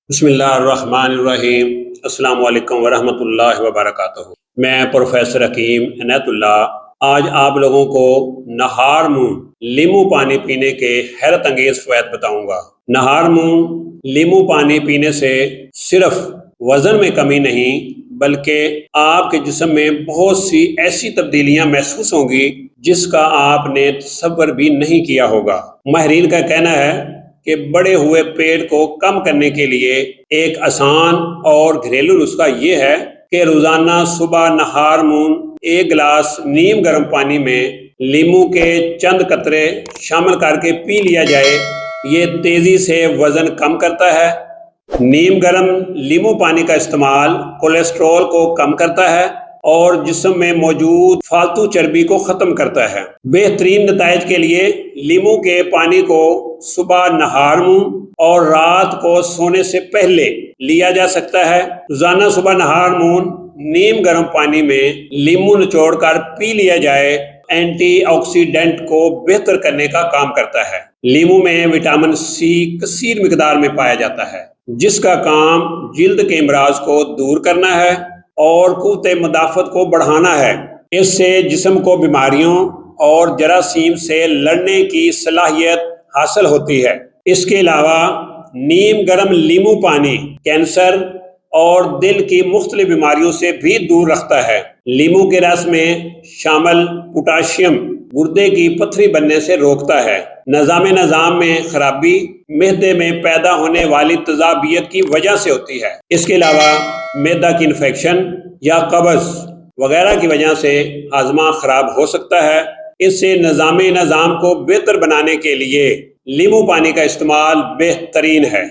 بسم اللہ الرحمن الرحیم۔ السلام علیکم ورحمۃ اللہ وبرکاتہ۔ میں پروفیسر حکیم عنایت اللہ آج آپ لوگوں کو نہار منہ لیمو پانی پینے کے حیرت انگیز فوائد بتاؤں گا۔ نہار منہ لیمو پانی پینے سے صرف وزن میں کمی نہیں بلکہ آپ کے جسم میں بہت سی ایسی تبدیلیاں محسوس ہوں گی جس کا آپ نے تصور بھی نہیں کیا ہوگا۔ ماہرین کا کہنا ہے کہ بڑے ہوئے پیٹ کو کم کرنے کے لیے ایک آسان اور گھریلو نسخہ یہ ہے کہ روزانہ صبح نہار منہ ایک گلاس نیم گرم پانی میں لیمو کے چند قطرے شامل کر کے پی لیا جائے۔ یہ تیزی سے وزن کم کرتا ہے۔ نیم گرم لیمو پانی کا استعمال کولیسٹرول کو کم کرتا ہے اور جسم میں موجود فالتو چربی کو ختم کرتا ہے۔ بہترین نتائج کے لیے لیمو کے پانی کو صبح نہار منہ اور رات کو سونے سے پہلے لیا جا سکتا ہے۔ روزانہ صبح نہار منہ نیم گرم پانی میں لیمو نچوڑ کر پی لیا جائے اینٹی آکسیڈنٹ کو بہتر کرنے کا کام کرتا ہے۔ لیمو میں وٹامن سی کثیر مقدار میں پایا جاتا ہے جس کا کام جلد کے امراض کو دور کرنا ہے اور قوت مدافعت کو بڑھانا ہے۔ اس سے جسم کو بیماریوں اور جراثیم سے لڑنے کی صلاحیت حاصل ہوتی ہے۔ اس کے علاوہ نیم گرم لیمو پانی کینسر اور دل کی مختلف بیماریوں سے بھی دور رکھتا ہے۔ لیمو کے رس میں شامل پوٹاشیم گردے کی پتھری بننے سے روکتا ہے۔ نظام میں خرابی معدے میں پیدا ہونے والی تیزابیت کی وجہ سے ہوتی ہے۔ اس کے علاوہ معدہ کی انفیکشن یا قبض وغیرہ کی وجہ سے ہاضمہ خراب ہو سکتا ہے۔ اس سے نظام کو بہتر بنانے کے لیے لیمو پانی کا استعمال بہترین ہے۔